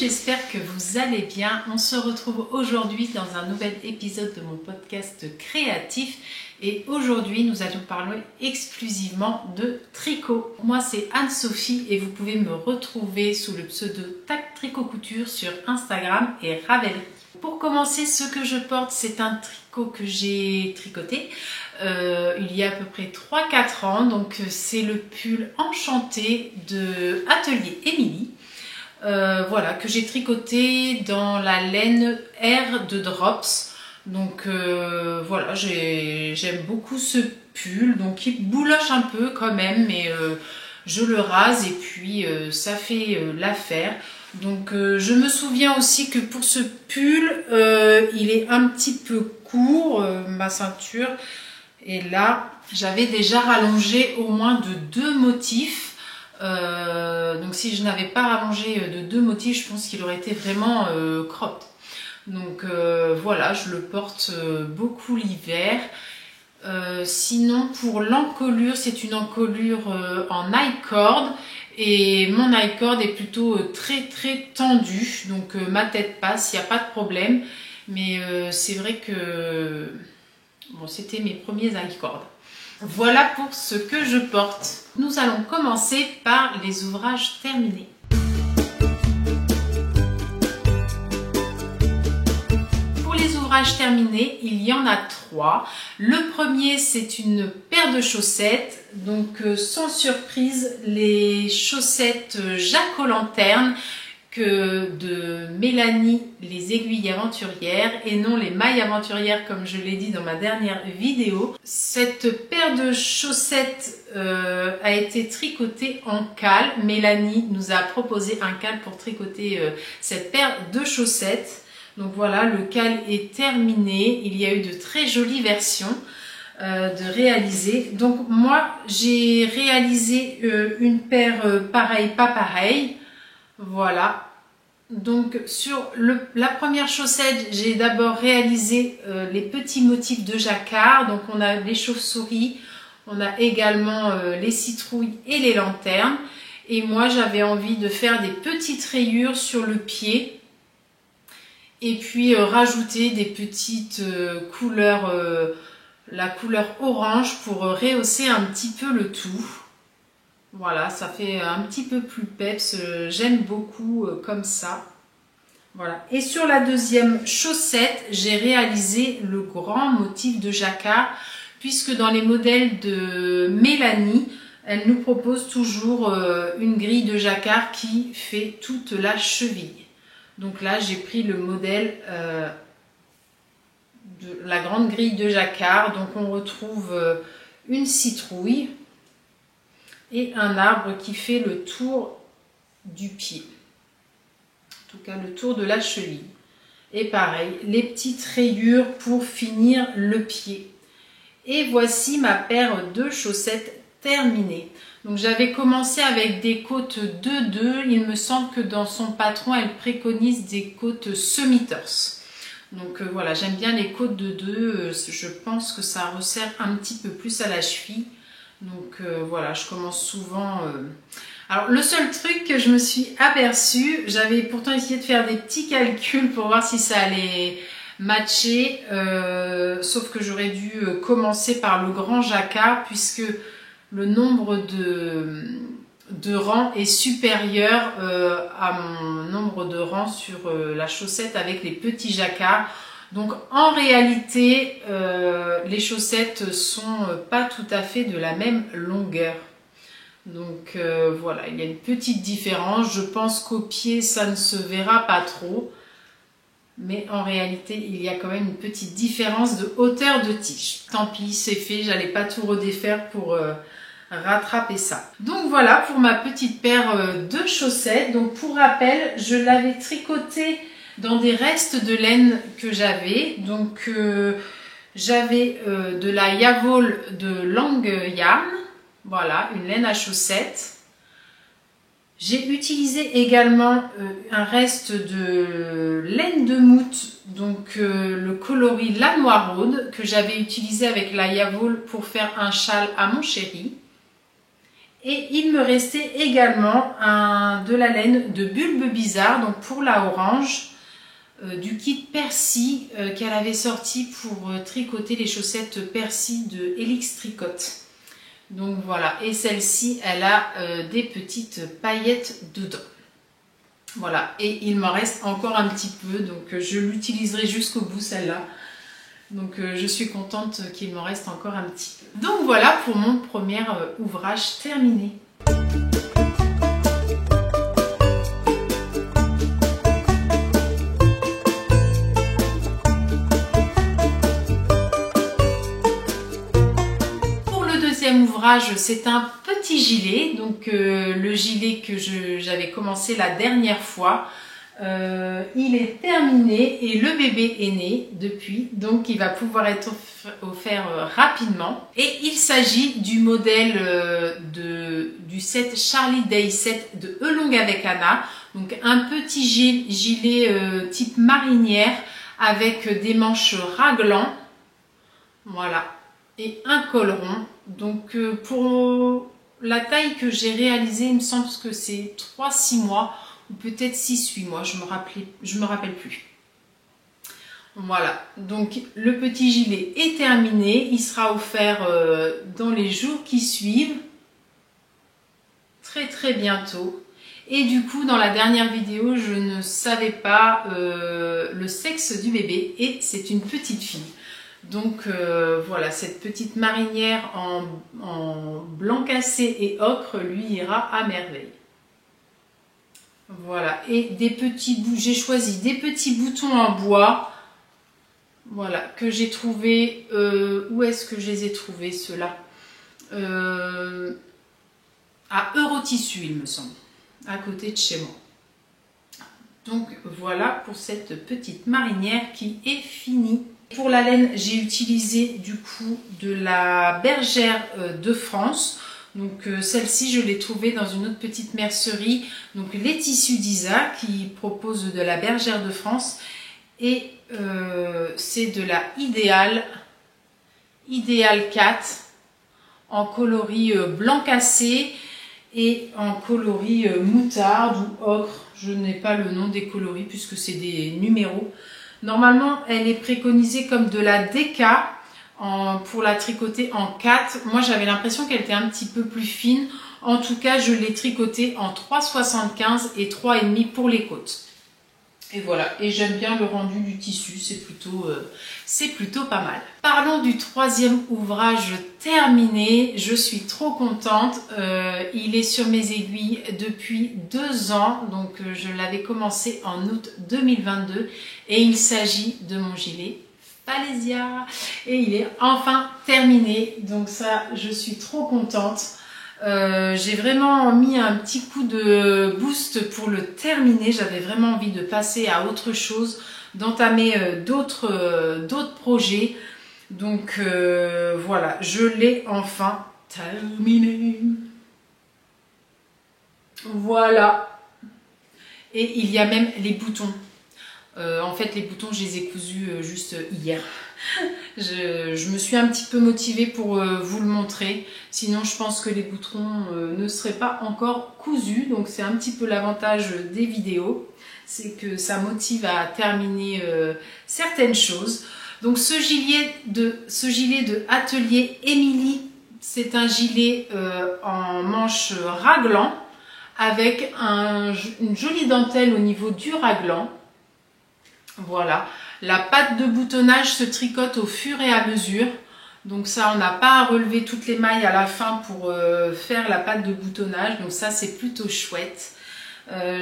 j'espère que vous allez bien. On se retrouve aujourd'hui dans un nouvel épisode de mon podcast créatif et aujourd'hui nous allons parler exclusivement de tricot. Moi c'est Anne-Sophie et vous pouvez me retrouver sous le pseudo Tac Tricot Couture sur Instagram et Ravelry. Pour commencer, ce que je porte, c'est un tricot que j'ai tricoté il y a à peu près 3-4 ans. Donc c'est le pull enchanté de Atelier Émilie. Voilà, que j'ai tricoté dans la laine R de Drops. Donc voilà, j'aime beaucoup ce pull. Donc il bouloche un peu quand même, mais je le rase et puis ça fait l'affaire. Donc je me souviens aussi que pour ce pull, il est un petit peu court, ma ceinture. Et là, j'avais déjà rallongé au moins de 2 motifs. Donc si je n'avais pas rallongé de 2 motifs, je pense qu'il aurait été vraiment cropped. Donc voilà, je le porte beaucoup l'hiver. Sinon pour l'encolure, c'est une encolure en I-cord et mon I-cord est plutôt très tendu, donc ma tête passe, il n'y a pas de problème, mais c'est vrai que bon, c'était mes premiers I-cord. Voilà pour ce que je porte. Nous allons commencer par les ouvrages terminés. Terminé, il y en a 3. Le premier, c'est une paire de chaussettes, donc sans surprise, les chaussettes Jack aux lanternes de Mélanie les aiguilles aventurières et non les mailles aventurières comme je l'ai dit dans ma dernière vidéo. Cette paire de chaussettes a été tricotée en cale. Mélanie nous a proposé un cale pour tricoter cette paire de chaussettes. Donc voilà, le cale est terminé. Il y a eu de très jolies versions de réaliser. Donc moi, j'ai réalisé une paire pareil, pas pareil. Voilà. Donc sur la première chaussette, j'ai d'abord réalisé les petits motifs de jacquard. Donc on a les chauves-souris, on a également les citrouilles et les lanternes. Et moi, j'avais envie de faire des petites rayures sur le pied. Et puis rajouter des petites couleurs, la couleur orange pour rehausser un petit peu le tout. Voilà, ça fait un petit peu plus peps, j'aime beaucoup comme ça. Voilà. Et sur la deuxième chaussette, j'ai réalisé le grand motif de jacquard, puisque dans les modèles de Mélanie, elle nous propose toujours une grille de jacquard qui fait toute la cheville. Donc là, j'ai pris le modèle de la grande grille de jacquard. Donc on retrouve une citrouille et un arbre qui fait le tour du pied. En tout cas, le tour de la cheville. Et pareil, les petites rayures pour finir le pied. Et voici ma paire de chaussettes terminée. Donc j'avais commencé avec des côtes 2-2, il me semble que dans son patron elle préconise des côtes semi-torse. Donc voilà, j'aime bien les côtes de 2, je pense que ça resserre un petit peu plus à la cheville. Donc voilà, je commence souvent... Alors le seul truc que je me suis aperçue, j'avais pourtant essayé de faire des petits calculs pour voir si ça allait matcher, sauf que j'aurais dû commencer par le grand jacquard puisque le nombre de rangs est supérieur à mon nombre de rangs sur la chaussette avec les petits jacquards. Donc en réalité, les chaussettes sont pas tout à fait de la même longueur. Donc voilà, il y a une petite différence. Je pense qu'au pied, ça ne se verra pas trop. Mais en réalité, il y a quand même une petite différence de hauteur de tige. Tant pis, c'est fait, j'allais pas tout redéfaire pour rattraper ça. Donc voilà pour ma petite paire de chaussettes. Donc pour rappel, je l'avais tricotée dans des restes de laine que j'avais. Donc j'avais de la Yavol de Lang Yarn. Voilà, une laine à chaussettes. J'ai utilisé également un reste de laine de moute, donc le coloris La Noiraude, que j'avais utilisé avec la Yavol pour faire un châle à mon chéri. Et il me restait également de la laine de Bulbe Bizarre, donc pour la orange, du kit Percy qu'elle avait sorti pour tricoter les chaussettes Percy de Helix Tricote. Donc voilà, et celle-ci, elle a des petites paillettes dedans. Voilà, et il m'en reste encore un petit peu, donc je l'utiliserai jusqu'au bout celle-là. Donc je suis contente qu'il m'en reste encore un petit peu. Donc voilà pour mon premier ouvrage terminé. Pour le deuxième ouvrage, c'est un petit gilet, donc le gilet que j'avais commencé la dernière fois. Il est terminé et le bébé est né depuis, donc il va pouvoir être offert rapidement. Et il s'agit du modèle du set Charlie Day Set de Elong avec Anna, donc un petit gilet type marinière avec des manches raglan, voilà, et un col rond. Donc pour la taille que j'ai réalisée, il me semble que c'est 3-6 mois. Ou peut-être 6-8 mois, je me rappelle plus. Voilà, donc le petit gilet est terminé, il sera offert dans les jours qui suivent, très bientôt. Et du coup, dans la dernière vidéo, je ne savais pas le sexe du bébé et c'est une petite fille. Donc voilà, cette petite marinière en blanc cassé et ocre lui ira à merveille. Voilà, et des petits bouts, j'ai choisi des petits boutons en bois, voilà, que j'ai trouvé, où est-ce que je les ai trouvés ceux-là? À Eurotissu, il me semble, à côté de chez moi. Donc voilà pour cette petite marinière qui est finie. Pour la laine, j'ai utilisé du coup de la Bergère de France. Donc celle-ci, je l'ai trouvée dans une autre petite mercerie, donc les tissus d'Isa qui propose de la Bergère de France. Et c'est de la Idéal 4 en coloris blanc cassé et en coloris moutarde ou ocre. Je n'ai pas le nom des coloris puisque c'est des numéros. Normalement, elle est préconisée comme de la DK. Pour la tricoter en 4, moi j'avais l'impression qu'elle était un petit peu plus fine. En tout cas, je l'ai tricotée en 3,75 et 3,5 pour les côtes. Et voilà, et j'aime bien le rendu du tissu, c'est plutôt pas mal. Parlons du troisième ouvrage terminé, je suis trop contente. Il est sur mes aiguilles depuis 2 ans, donc je l'avais commencé en août 2022 et il s'agit de mon gilet Falaisia et il est enfin terminé, donc ça je suis trop contente. J'ai vraiment mis un petit coup de boost pour le terminer, j'avais vraiment envie de passer à autre chose, d'entamer d'autres projets, donc voilà, je l'ai enfin terminé. Voilà, et il y a même les boutons. En fait, les boutons, je les ai cousus juste hier. Je me suis un petit peu motivée pour vous le montrer. Sinon, je pense que les boutons ne seraient pas encore cousus. Donc, c'est un petit peu l'avantage des vidéos. C'est que ça motive à terminer certaines choses. Donc, ce gilet de Atelier Émilie, c'est un gilet en manche raglan avec une jolie dentelle au niveau du raglan. Voilà, la patte de boutonnage se tricote au fur et à mesure. Donc ça, on n'a pas à relever toutes les mailles à la fin pour faire la patte de boutonnage. Donc ça, c'est plutôt chouette.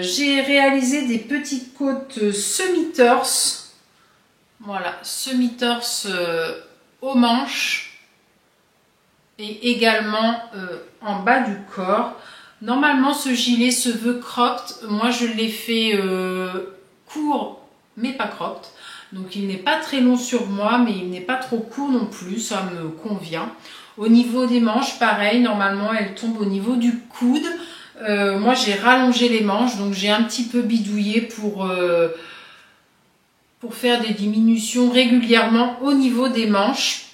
J'ai réalisé des petites côtes semi-torse. Voilà, semi-torse aux manches. Et également en bas du corps. Normalement, ce gilet se veut cropped. Moi, je l'ai fait court, mais pas cropped. Donc il n'est pas très long sur moi, mais il n'est pas trop court non plus, ça me convient. Au niveau des manches, pareil, normalement elles tombent au niveau du coude. Moi j'ai rallongé les manches, donc j'ai un petit peu bidouillé pour faire des diminutions régulièrement au niveau des manches.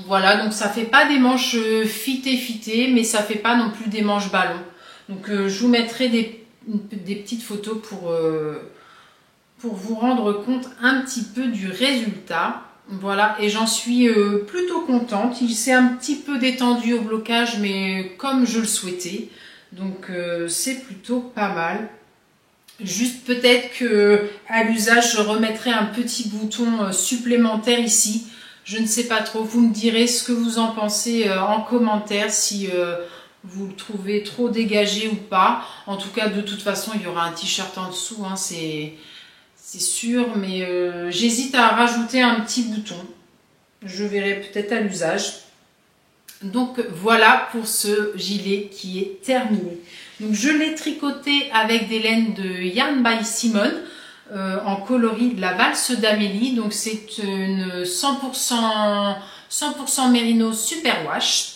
Voilà, donc ça fait pas des manches fitées, mais ça fait pas non plus des manches ballon. Donc je vous mettrai des petites photos pour vous rendre compte un petit peu du résultat. Voilà, et j'en suis plutôt contente. Il s'est un petit peu détendu au blocage, mais comme je le souhaitais. Donc c'est plutôt pas mal. Juste peut-être que à l'usage, je remettrai un petit bouton supplémentaire ici. Je ne sais pas trop. Vous me direz ce que vous en pensez en commentaire, si vous le trouvez trop dégagé ou pas. En tout cas, de toute façon, il y aura un t-shirt en dessous, hein, c'est sûr. Mais j'hésite à rajouter un petit bouton. Je verrai peut-être à l'usage. Donc voilà pour ce gilet qui est terminé. Donc je l'ai tricoté avec des laines de Yarn by Simone en coloris de la valse d'Amélie. Donc c'est une 100% mérino superwash.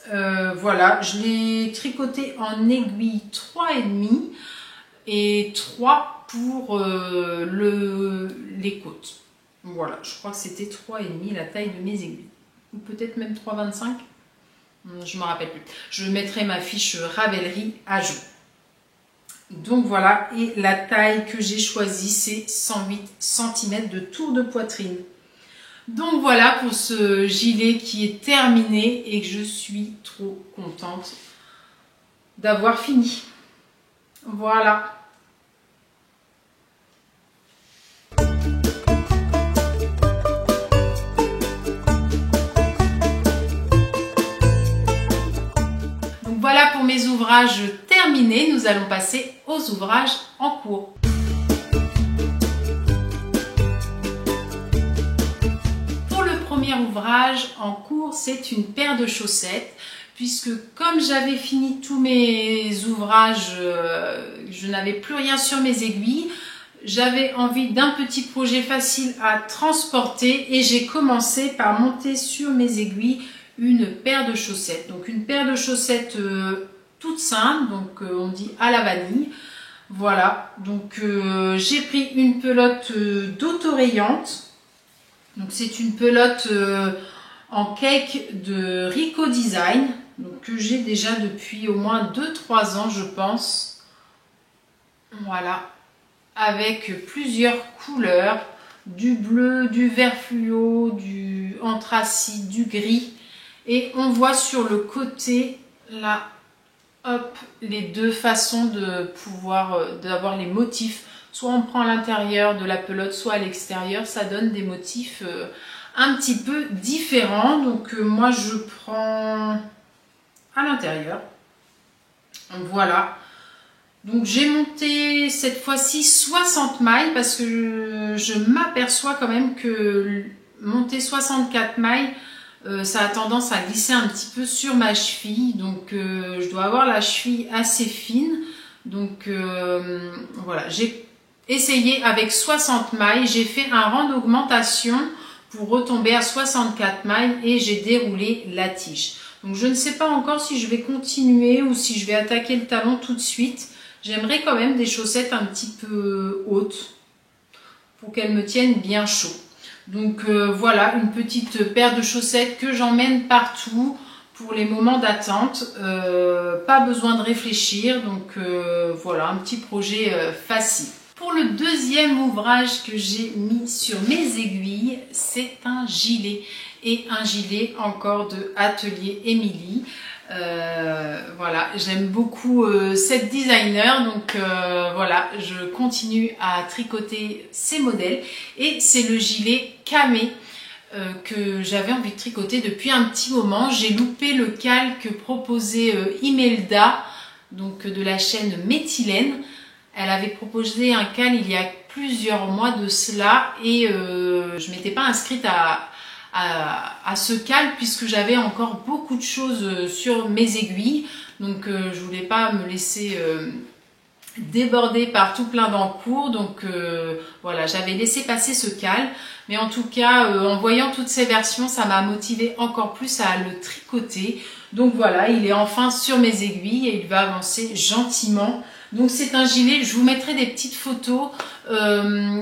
Voilà, je l'ai tricoté en aiguille 3,5 et 3 pour les côtes. Voilà, je crois que c'était 3,5 la taille de mes aiguilles. Ou peut-être même 3,25. Je ne me rappelle plus. Je mettrai ma fiche Ravelry à jour. Donc voilà, et la taille que j'ai choisie, c'est 108 cm de tour de poitrine. Donc voilà pour ce gilet qui est terminé et que je suis trop contente d'avoir fini. Voilà. Voilà pour mes ouvrages terminés, nous allons passer aux ouvrages en cours. Pour le premier ouvrage en cours, c'est une paire de chaussettes, puisque comme j'avais fini tous mes ouvrages, je n'avais plus rien sur mes aiguilles, j'avais envie d'un petit projet facile à transporter et j'ai commencé par monter sur mes aiguilles une paire de chaussettes. Donc une paire de chaussettes toute simple, donc on dit à la vanille. Voilà, donc j'ai pris une pelote d'autorayante. Donc c'est une pelote en cake de Rico Design, donc que j'ai déjà depuis au moins 2-3 ans je pense. Voilà, avec plusieurs couleurs, du bleu, du vert fluo, du anthracite, du gris. Et on voit sur le côté, là, hop, les deux façons de pouvoir, d'avoir les motifs. Soit on prend à l'intérieur de la pelote, soit à l'extérieur. Ça donne des motifs un petit peu différents. Donc moi, je prends à l'intérieur. Voilà. Donc j'ai monté cette fois-ci 60 mailles parce que je m'aperçois quand même que monter 64 mailles, ça a tendance à glisser un petit peu sur ma cheville, donc je dois avoir la cheville assez fine. Donc voilà, j'ai essayé avec 60 mailles, j'ai fait un rang d'augmentation pour retomber à 64 mailles et j'ai déroulé la tige. Donc je ne sais pas encore si je vais continuer ou si je vais attaquer le talon tout de suite. J'aimerais quand même des chaussettes un petit peu hautes pour qu'elles me tiennent bien chaud. Donc voilà, une petite paire de chaussettes que j'emmène partout pour les moments d'attente. Pas besoin de réfléchir, donc voilà, un petit projet facile. Pour le deuxième ouvrage que j'ai mis sur mes aiguilles, c'est un gilet. Et un gilet encore de Atelier Émilie. Voilà, j'aime beaucoup cette designer, donc voilà, je continue à tricoter ces modèles et c'est le gilet camé que j'avais envie de tricoter depuis un petit moment. J'ai loupé le calque proposé Imelda, donc de la chaîne Méthylène. Elle avait proposé un cal il y a plusieurs mois de cela et je m'étais pas inscrite à ce cal puisque j'avais encore beaucoup de choses sur mes aiguilles, donc je voulais pas me laisser déborder par tout plein d'encours, donc voilà, j'avais laissé passer ce cal, mais en tout cas en voyant toutes ces versions, ça m'a motivé encore plus à le tricoter. Donc voilà, il est enfin sur mes aiguilles et il va avancer gentiment. Donc c'est un gilet, je vous mettrai des petites photos,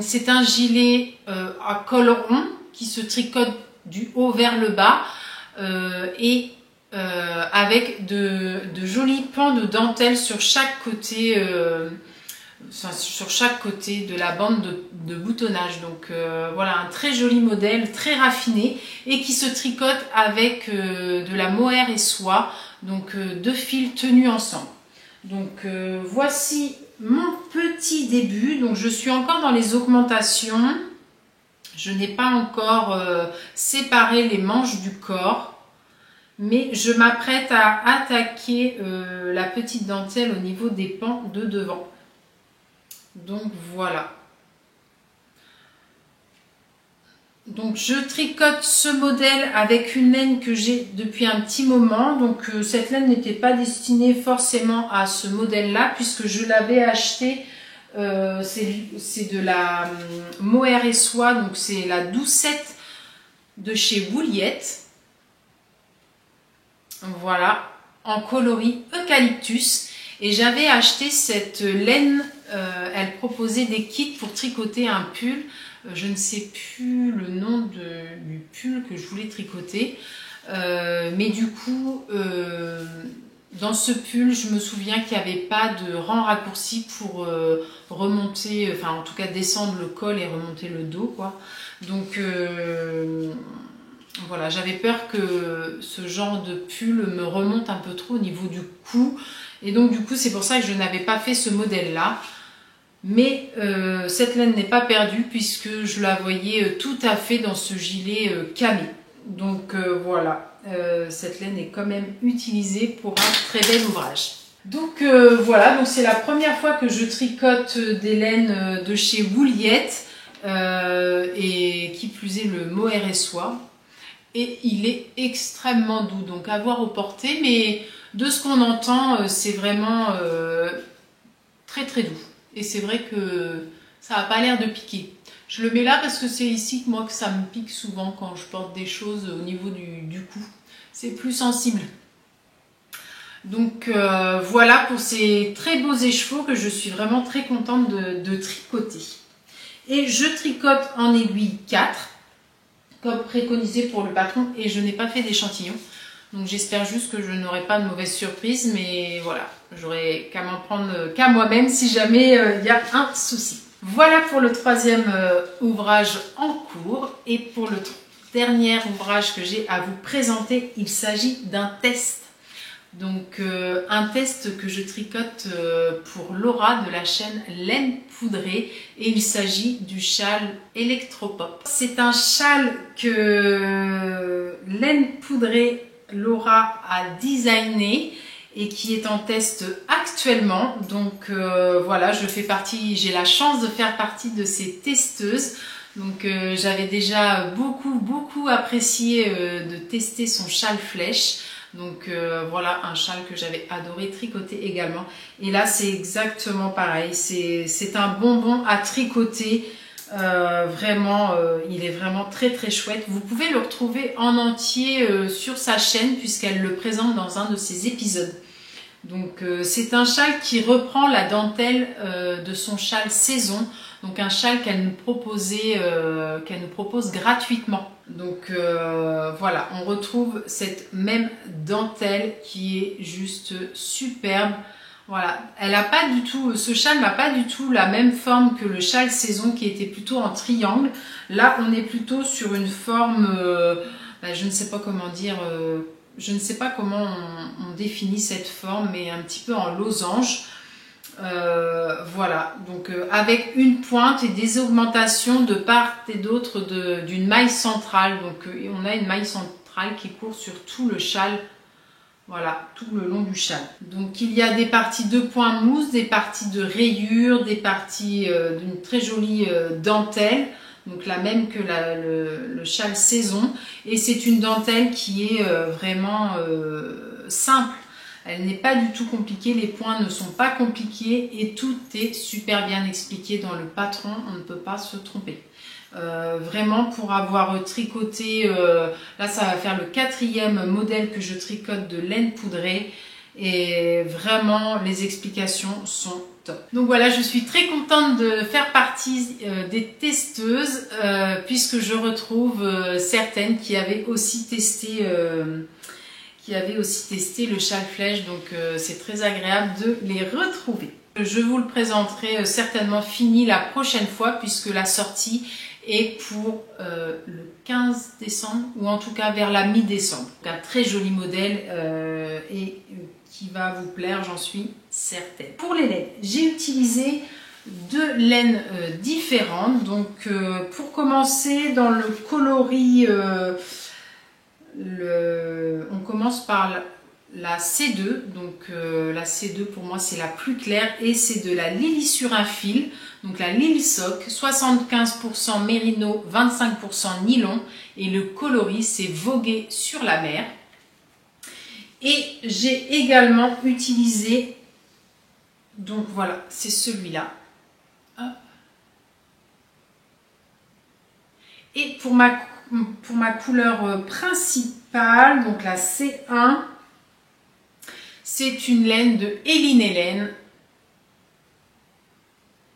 c'est un gilet à col rond qui se tricote du haut vers le bas avec de jolis pans de dentelle sur chaque côté, de la bande de boutonnage. Donc voilà, un très joli modèle, très raffiné et qui se tricote avec de la mohair et soie, donc deux fils tenus ensemble. Donc voici mon petit début. Donc je suis encore dans les augmentations. Je n'ai pas encore séparé les manches du corps, mais je m'apprête à attaquer la petite dentelle au niveau des pans de devant. Donc voilà. Donc je tricote ce modèle avec une laine que j'ai depuis un petit moment. Donc cette laine n'était pas destinée forcément à ce modèle-là puisque je l'avais acheté. C'est de la mohair et soie, donc c'est la doucette de chez Wouliette. Voilà, en coloris eucalyptus. Et j'avais acheté cette laine, elle proposait des kits pour tricoter un pull. Je ne sais plus le nom du pull que je voulais tricoter. Mais du coup, dans ce pull, je me souviens qu'il n'y avait pas de rang raccourci pour remonter, enfin en tout cas descendre le col et remonter le dos, quoi. Donc voilà, j'avais peur que ce genre de pull me remonte un peu trop au niveau du cou. Et donc du coup, c'est pour ça que je n'avais pas fait ce modèle-là. Mais cette laine n'est pas perdue puisque je la voyais tout à fait dans ce gilet camé. Donc voilà. Cette laine est quand même utilisée pour un très bel ouvrage. Donc voilà, donc c'est la première fois que je tricote des laines de chez Wouliette et qui plus est le mohair et soie. Et il est extrêmement doux, donc à voir au porté, mais de ce qu'on entend, c'est vraiment très très doux. Et c'est vrai que ça n'a pas l'air de piquer. Je le mets là parce que c'est ici que moi que ça me pique souvent quand je porte des choses au niveau du cou. C'est plus sensible. Donc voilà pour ces très beaux écheveaux que je suis vraiment très contente de tricoter. Et je tricote en aiguille 4, comme préconisé pour le patron, et je n'ai pas fait d'échantillon. Donc j'espère juste que je n'aurai pas de mauvaise surprise, mais voilà, j'aurai qu'à m'en prendre qu'à moi-même si jamais il y a un souci. Voilà pour le troisième ouvrage en cours. Et pour le dernier ouvrage que j'ai à vous présenter, il s'agit d'un test. Donc un test que je tricote pour Laura de la chaîne Laine Poudrée, et il s'agit du châle Electropop. C'est un châle que Laine Poudrée Laura a designé et qui est en test actuellement. Donc voilà, j'ai la chance de faire partie de ces testeuses. Donc j'avais déjà beaucoup apprécié de tester son châle flèche. Donc voilà un châle que j'avais adoré tricoter également. Et là c'est exactement pareil, c'est un bonbon à tricoter. Vraiment, il est vraiment très chouette. Vous pouvez le retrouver en entier sur sa chaîne puisqu'elle le présente dans un de ses épisodes. Donc c'est un châle qui reprend la dentelle de son châle saison. Donc un châle qu'elle nous propose gratuitement. Donc voilà, on retrouve cette même dentelle qui est juste superbe. Voilà, ce châle n'a pas du tout la même forme que le châle saison qui était plutôt en triangle. Là, on est plutôt sur une forme, je ne sais pas comment dire, je ne sais pas comment on définit cette forme, mais un petit peu en losange. Voilà, donc avec une pointe et des augmentations de part et d'autre d'une maille centrale. Donc on a une maille centrale qui court sur tout le châle, voilà, tout le long du châle. Donc il y a des parties de points mousse, des parties de rayures, des parties d'une très jolie dentelle, donc la même que le châle saison. Et c'est une dentelle qui est vraiment simple. Elle n'est pas du tout compliquée, les points ne sont pas compliqués et tout est super bien expliqué dans le patron, on ne peut pas se tromper. Vraiment pour avoir tricoté, là ça va faire le 4e modèle que je tricote de Laine Poudrée et vraiment les explications sont top. Donc voilà, je suis très contente de faire partie des testeuses puisque je retrouve certaines qui avaient aussi testé le châle flèche, donc c'est très agréable de les retrouver. Je vous le présenterai certainement fini la prochaine fois puisque la sortie est pour le 15 décembre ou en tout cas vers la mi-décembre. Un très joli modèle et qui va vous plaire, j'en suis certaine. Pour les laines, j'ai utilisé deux laines différentes. Donc pour commencer dans le coloris, on commence par la C2. Donc la C2 pour moi c'est la plus claire et c'est de la Lily sur un fil. Donc la Lily Sock, 75% mérino, 25% nylon et le coloris c'est Voguer sur la mer. Et j'ai également utilisé, donc voilà, c'est celui-là. Et pour ma couleur principale, donc la C1, c'est une laine de Hélène Hélène.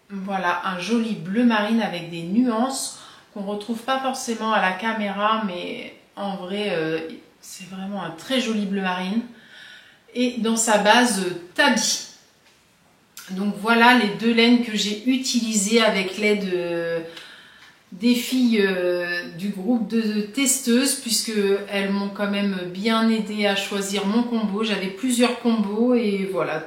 Voilà, un joli bleu marine avec des nuances qu'on ne retrouve pas forcément à la caméra, mais en vrai, c'est vraiment un très joli bleu marine. Et dans sa base tabi. Donc voilà les deux laines que j'ai utilisées avec l'aide des filles du groupe de testeuses, puisque elles m'ont quand même bien aidé à choisir mon combo. J'avais plusieurs combos et voilà,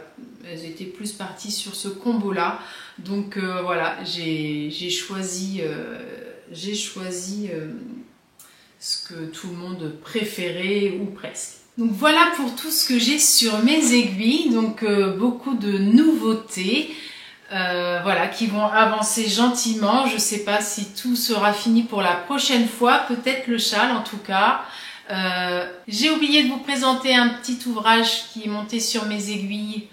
elles étaient plus parties sur ce combo là. Donc voilà, j'ai choisi ce que tout le monde préférait ou presque. Donc voilà pour tout ce que j'ai sur mes aiguilles, donc beaucoup de nouveautés voilà, qui vont avancer gentiment. Je ne sais pas si tout sera fini pour la prochaine fois, peut-être le châle en tout cas. J'ai oublié de vous présenter un petit ouvrage qui est monté sur mes aiguilles.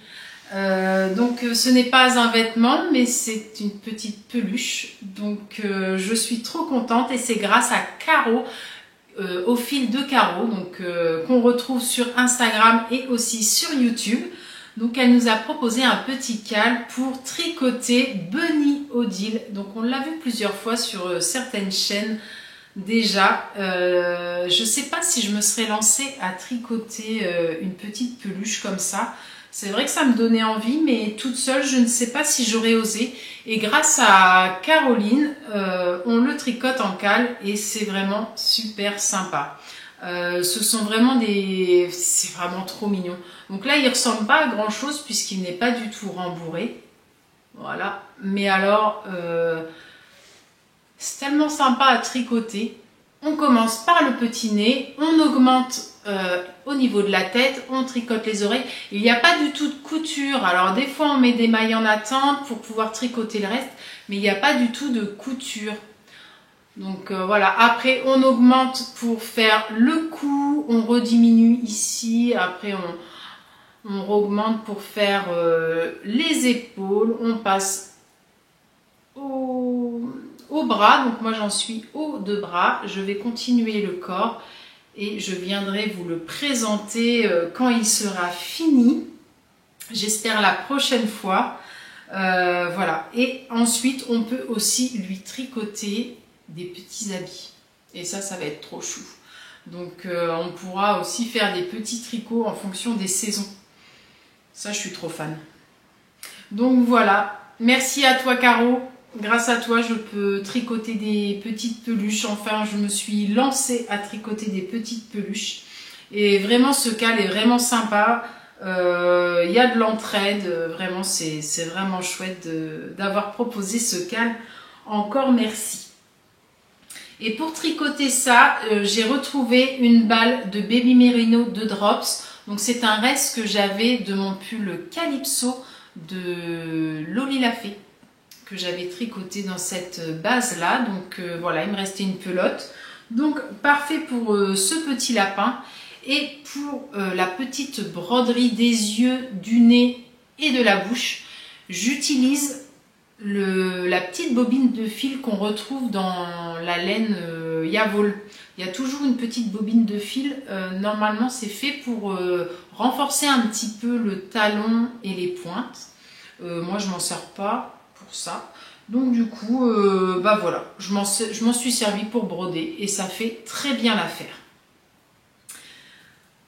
Donc ce n'est pas un vêtement mais c'est une petite peluche. Donc je suis trop contente et c'est grâce à Caro. Au fil de Caro, donc qu'on retrouve sur Instagram et aussi sur YouTube. Donc elle nous a proposé un petit cal pour tricoter Bunny Odile. Donc on l'a vu plusieurs fois sur certaines chaînes déjà. Je ne sais pas si je me serais lancée à tricoter une petite peluche comme ça. C'est vrai que ça me donnait envie, mais toute seule, je ne sais pas si j'aurais osé. Et grâce à Caroline, on le tricote en cale et c'est vraiment super sympa. Ce sont vraiment c'est vraiment trop mignon. Donc là, il ne ressemble pas à grand chose puisqu'il n'est pas du tout rembourré. Voilà. Mais alors, c'est tellement sympa à tricoter. On commence par le petit nez, on augmente au niveau de la tête, on tricote les oreilles. Il n'y a pas du tout de couture. Alors des fois on met des mailles en attente pour pouvoir tricoter le reste, mais il n'y a pas du tout de couture. Donc voilà, après on augmente pour faire le cou, on rediminue ici, après on augmente pour faire les épaules, on passe au bras, donc moi j'en suis au deux bras, je vais continuer le corps et je viendrai vous le présenter quand il sera fini, j'espère la prochaine fois. Voilà, et ensuite on peut aussi lui tricoter des petits habits et ça va être trop chou. Donc on pourra aussi faire des petits tricots en fonction des saisons, ça je suis trop fan. Donc voilà, merci à toi Caro. Grâce à toi, je peux tricoter des petites peluches. Enfin, je me suis lancée à tricoter des petites peluches. Et vraiment, ce cal est vraiment sympa. Il y a de l'entraide. Vraiment, c'est vraiment chouette d'avoir proposé ce cal. Encore merci. Et pour tricoter ça, j'ai retrouvé une balle de Baby Merino de Drops. Donc, c'est un reste que j'avais de mon pull Calypso de Loli la Fée, que j'avais tricoté dans cette base là. Donc voilà, il me restait une pelote, donc parfait pour ce petit lapin. Et pour la petite broderie des yeux, du nez et de la bouche, j'utilise la petite bobine de fil qu'on retrouve dans la laine Yavol. Il y a toujours une petite bobine de fil, normalement c'est fait pour renforcer un petit peu le talon et les pointes. Moi je m'en sers pas pour ça. Donc du coup, bah voilà, je m'en suis servi pour broder et ça fait très bien l'affaire.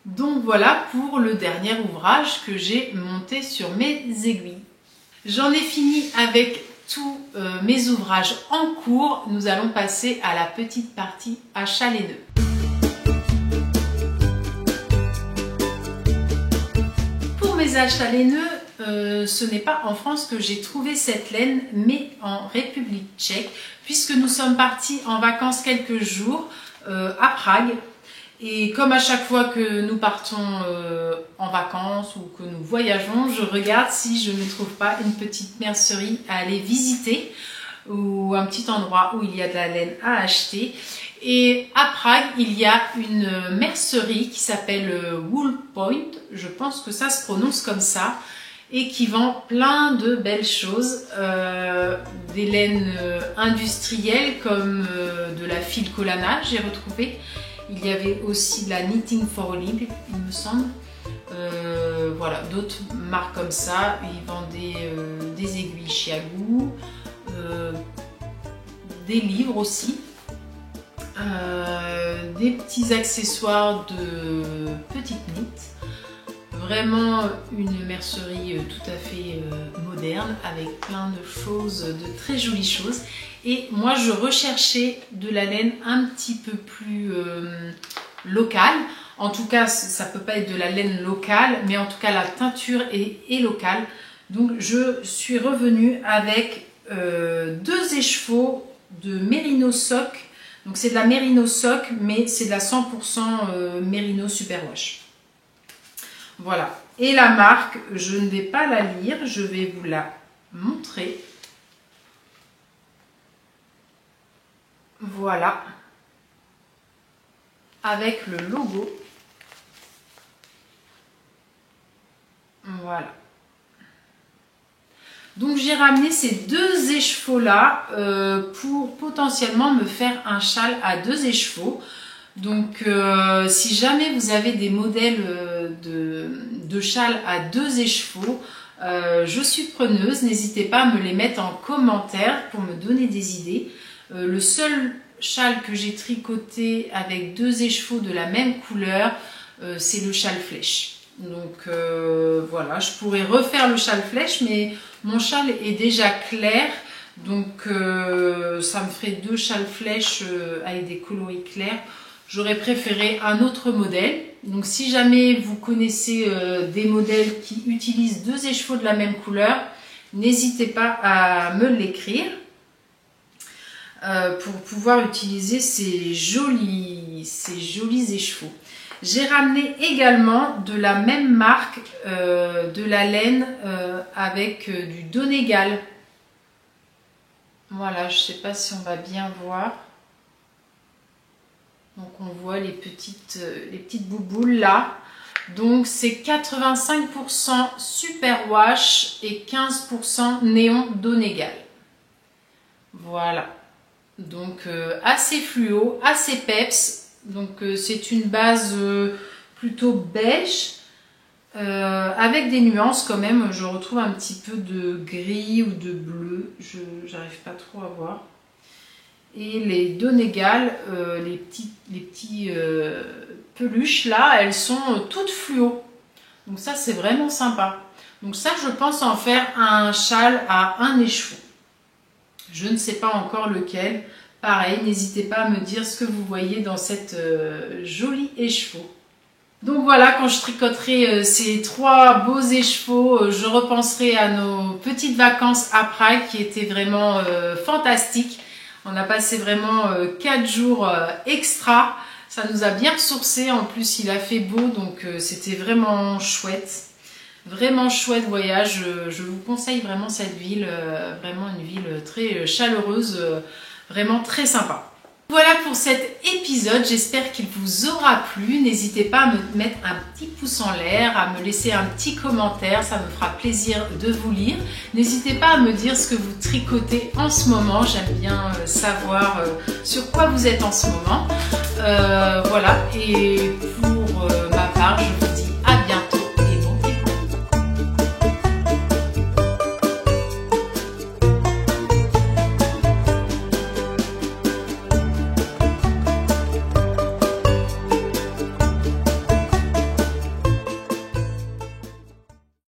Donc voilà pour le dernier ouvrage que j'ai monté sur mes aiguilles. J'en ai fini avec tous mes ouvrages en cours. Nous allons passer à la petite partie achat les nœuds. Pour mes achats les nœuds, ce n'est pas en France que j'ai trouvé cette laine, mais en République tchèque, puisque nous sommes partis en vacances quelques jours à Prague. Et comme à chaque fois que nous partons en vacances ou que nous voyageons, je regarde si je ne trouve pas une petite mercerie à aller visiter ou un petit endroit où il y a de la laine à acheter. Et à Prague, il y a une mercerie qui s'appelle Wool Point, je pense que ça se prononce comme ça, et qui vend plein de belles choses, des laines industrielles comme de la fil Collana, j'ai retrouvé. Il y avait aussi de la Knitting for Olympe, il me semble. Voilà, d'autres marques comme ça. Ils vendaient des aiguilles Chiagou, des livres aussi, des petits accessoires de petites knits. Vraiment une mercerie tout à fait moderne avec plein de choses, de très jolies choses. Et moi je recherchais de la laine un petit peu plus locale. En tout cas ça peut pas être de la laine locale, mais en tout cas la teinture est locale. Donc je suis revenue avec 2 écheveaux de Merino Sock. Donc c'est de la Merino Sock, mais c'est de la 100% Merino Superwash. Voilà, et la marque, je ne vais pas la lire, je vais vous la montrer. Voilà, avec le logo. Voilà. Donc j'ai ramené ces 2 écheveaux là pour potentiellement me faire un châle à 2 écheveaux. Donc si jamais vous avez des modèles de châles à 2 écheveaux, je suis preneuse, n'hésitez pas à me les mettre en commentaire pour me donner des idées. Le seul châle que j'ai tricoté avec 2 écheveaux de la même couleur, c'est le châle flèche. Donc voilà, je pourrais refaire le châle flèche, mais mon châle est déjà clair. Donc ça me ferait 2 châles flèches avec des coloris clairs. J'aurais préféré un autre modèle. Donc si jamais vous connaissez des modèles qui utilisent 2 écheveaux de la même couleur, n'hésitez pas à me l'écrire pour pouvoir utiliser ces jolis écheveaux. J'ai ramené également de la même marque de la laine avec du Donegal. Voilà, je ne sais pas si on va bien voir. Donc on voit les petites bouboules là. Donc c'est 85% Superwash et 15% néon Donegal. Voilà. Donc assez fluo, assez peps. Donc c'est une base plutôt beige avec des nuances quand même. Je retrouve un petit peu de gris ou de bleu. J'arrive pas trop à voir. Et les Donegal, les petits peluches là, elles sont toutes fluo. Donc ça c'est vraiment sympa. Donc ça je pense en faire un châle à 1 écheveau. Je ne sais pas encore lequel. Pareil, n'hésitez pas à me dire ce que vous voyez dans cette jolie écheveau. Donc voilà, quand je tricoterai ces 3 beaux écheveaux, je repenserai à nos petites vacances à Prague qui étaient vraiment fantastiques. On a passé vraiment 4 jours extra. Ça nous a bien ressourcé. En plus, il a fait beau, donc c'était vraiment chouette. Vraiment chouette voyage. Je vous conseille vraiment cette ville. Vraiment une ville très chaleureuse. Vraiment très sympa. Voilà pour cet épisode, j'espère qu'il vous aura plu. N'hésitez pas à me mettre un petit pouce en l'air, à me laisser un petit commentaire, ça me fera plaisir de vous lire. N'hésitez pas à me dire ce que vous tricotez en ce moment, j'aime bien savoir sur quoi vous êtes en ce moment. Voilà, et pour ma part, je